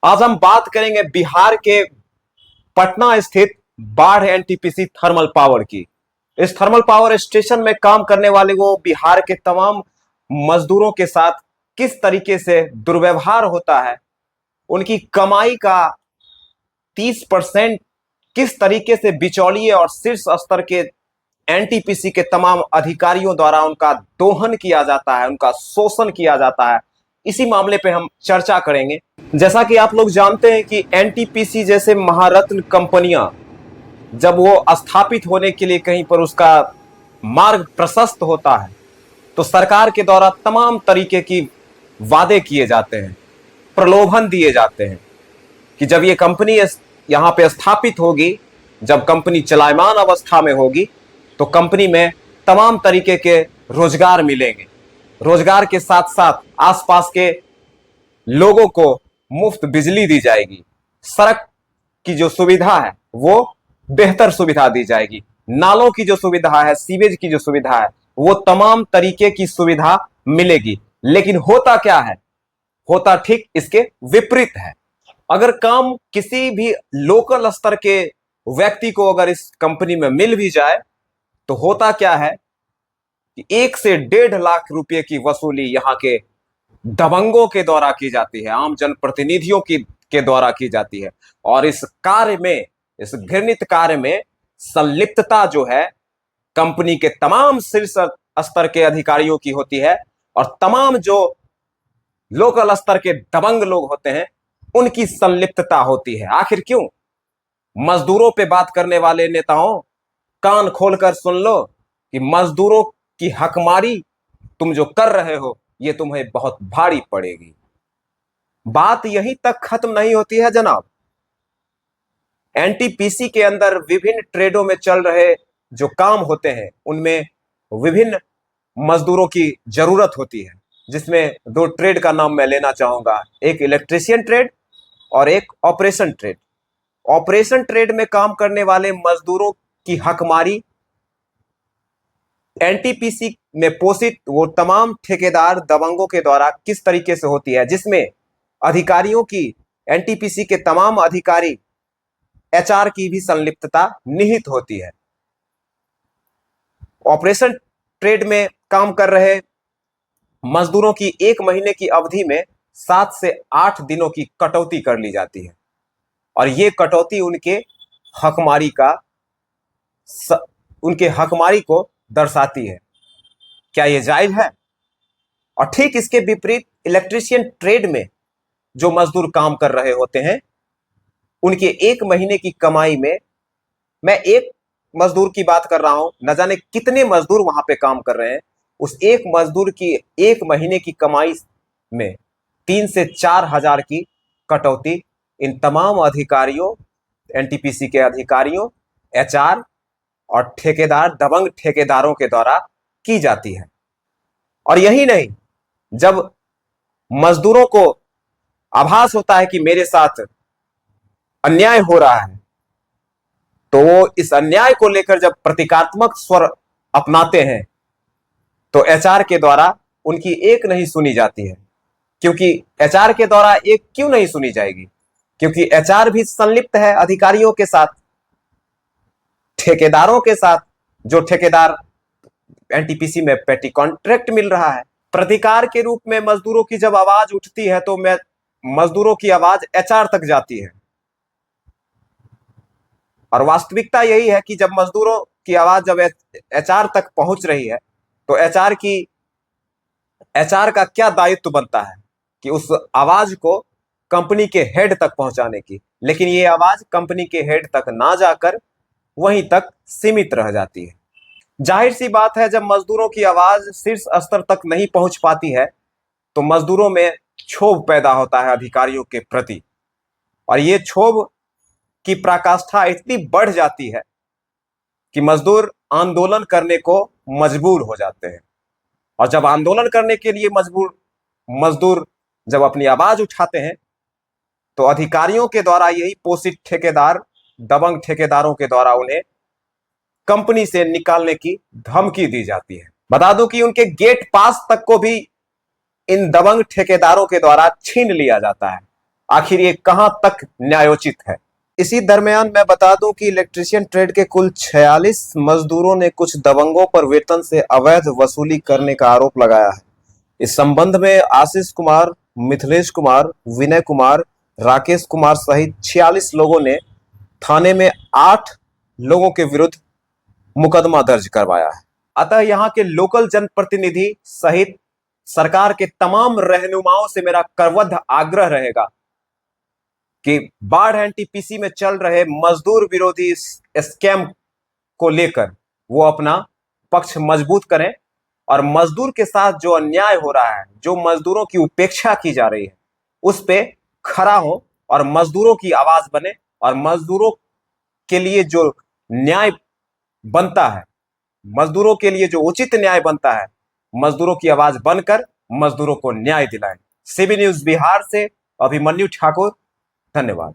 आज हम बात करेंगे बिहार के पटना स्थित बाढ़ एनटीपीसी थर्मल पावर की। इस थर्मल पावर स्टेशन में काम करने वाले वो बिहार के तमाम मजदूरों के साथ किस तरीके से दुर्व्यवहार होता है, उनकी कमाई का 30% किस तरीके से बिचौलिए और शीर्ष स्तर के एनटीपीसी के तमाम अधिकारियों द्वारा उनका दोहन किया जाता है, उनका शोषण किया जाता है, इसी मामले पे हम चर्चा करेंगे। जैसा कि आप लोग जानते हैं कि एनटीपीसी जैसे महारत्न कंपनियां जब वो स्थापित होने के लिए कहीं पर उसका मार्ग प्रशस्त होता है तो सरकार के द्वारा तमाम तरीके की वादे किए जाते हैं, प्रलोभन दिए जाते हैं कि जब ये कंपनी यहां पे स्थापित होगी, जब कंपनी चलायमान अवस्था में होगी तो कंपनी में तमाम तरीके के रोजगार मिलेंगे। रोजगार के साथ साथ आसपास के लोगों को मुफ्त बिजली दी जाएगी, सड़क की जो सुविधा है वो बेहतर सुविधा दी जाएगी, नालों की जो सुविधा है, सीवेज की जो सुविधा है, वो तमाम तरीके की सुविधा मिलेगी। लेकिन होता क्या है, होता ठीक इसके विपरीत है। अगर काम किसी भी लोकल स्तर के व्यक्ति को अगर इस कंपनी में मिल भी जाए तो होता क्या है कि 1 से 1.5 लाख रुपए की वसूली यहाँ के दबंगों के द्वारा की जाती है, आम जनप्रतिनिधियों के द्वारा की जाती है। और इस कार्य में, इस घृणित कार्य में संलिप्तता जो है कंपनी के तमाम शीर्ष स्तर के अधिकारियों की होती है और तमाम जो लोकल स्तर के दबंग लोग होते हैं उनकी संलिप्तता होती है। आखिर क्यों? मजदूरों पे बात करने वाले नेताओं, कान खोलकर सुन लो कि मजदूरों की हकमारी तुम जो कर रहे हो ये तुम्हें बहुत भारी पड़ेगी। बात यहीं तक खत्म नहीं होती है जनाब। एनटीपीसी के अंदर विभिन्न ट्रेडों में चल रहे जो काम होते हैं उनमें विभिन्न मजदूरों की जरूरत होती है, जिसमें 2 ट्रेड का नाम मैं लेना चाहूंगा, एक इलेक्ट्रीशियन ट्रेड और एक ऑपरेशन ट्रेड। ऑपरेशन ट्रेड में काम करने वाले मजदूरों की हकमारी एनटीपीसी में पोषित वो तमाम ठेकेदार दबंगों के द्वारा किस तरीके से होती है, जिसमें अधिकारियों की, एनटीपीसी के तमाम अधिकारी एचआर की भी संलिप्तता निहित होती है। ऑपरेशन ट्रेड में काम कर रहे मजदूरों की 1 महीने की अवधि में 7 से 8 दिनों की कटौती कर ली जाती है और ये कटौती उनके हकमारी को दर्शाती है। क्या यह जायज है? और ठीक इसके विपरीत इलेक्ट्रीशियन ट्रेड में जो मजदूर काम कर रहे होते हैं उनके 1 महीने की कमाई में, मैं एक मजदूर की बात कर रहा हूं, न जाने कितने मजदूर वहां पे काम कर रहे हैं, उस एक मजदूर की 1 महीने की कमाई में 3 से 4 हजार की कटौती इन तमाम अधिकारियों, एनटीपीसी के अधिकारियों, एचआर और ठेकेदार, दबंग ठेकेदारों के द्वारा की जाती है। और यही नहीं, जब मजदूरों को आभास होता है कि मेरे साथ अन्याय हो रहा है तो वो इस अन्याय को लेकर जब प्रतीकात्मक स्वर अपनाते हैं तो एचआर के द्वारा उनकी एक नहीं सुनी जाती है। क्योंकि एचआर के द्वारा एक क्यों नहीं सुनी जाएगी? क्योंकि एचआर भी संलिप्त है अधिकारियों के साथ, ठेकेदारों के साथ। जो ठेकेदार एनटीपीसी में पेटी कॉन्ट्रैक्ट मिल रहा है, प्रतिकार के रूप में मजदूरों की जब आवाज उठती है तो मजदूरों की आवाज एचआर तक जाती है। और वास्तविकता यही है कि जब मजदूरों की आवाज जब एचआर तक पहुंच रही है तो एचआर का क्या दायित्व बनता है कि उस आवाज को कंपनी के हेड तक पहुंचाने की। लेकिन ये आवाज कंपनी के हेड तक ना जाकर वहीं तक सीमित रह जाती है। जाहिर सी बात है, जब मजदूरों की आवाज शीर्ष स्तर तक नहीं पहुंच पाती है तो मजदूरों में क्षोभ पैदा होता है अधिकारियों के प्रति, और ये क्षोभ की पराकाष्ठा इतनी बढ़ जाती है कि मजदूर आंदोलन करने को मजबूर हो जाते हैं। और जब आंदोलन करने के लिए मजदूर जब अपनी आवाज उठाते हैं तो अधिकारियों के द्वारा, यही पोषित ठेकेदार, दबंग ठेकेदारों के द्वारा उन्हें कंपनी से निकालने की धमकी दी जाती है। बता दूं कि उनके गेट पास तक को भी इन दबंग ठेकेदारों के द्वारा छीन लिया जाता है। आखिर ये कहां तक न्यायोचित है। इसी दरमियान मैं बता दूं कि इलेक्ट्रीशियन ट्रेड के कुल 46 मजदूरों ने कुछ दबंगों पर वेतन से अवैध वसूली करने का आरोप लगाया है। इस संबंध में आशीष कुमार, मिथिलेश कुमार, विनय कुमार, राकेश कुमार सहित 46 लोगों ने थाने में 8 लोगों के विरुद्ध मुकदमा दर्ज करवाया है। अतः यहां के लोकल जनप्रतिनिधि सहित सरकार के तमाम रहनुमाओं से मेरा करवद्ध आग्रह रहेगा कि बाढ़ एनटीपीसी में चल रहे मजदूर विरोधी स्कैम को लेकर वो अपना पक्ष मजबूत करें और मजदूर के साथ जो अन्याय हो रहा है, जो मजदूरों की उपेक्षा की जा रही है, उस पे खड़ा हो और मजदूरों की आवाज बने और मजदूरों के लिए जो न्याय बनता है, मजदूरों के लिए जो उचित न्याय बनता है, मजदूरों की आवाज बनकर मजदूरों को न्याय दिलाएं। सीबी न्यूज बिहार से अभिमन्यु ठाकुर, धन्यवाद।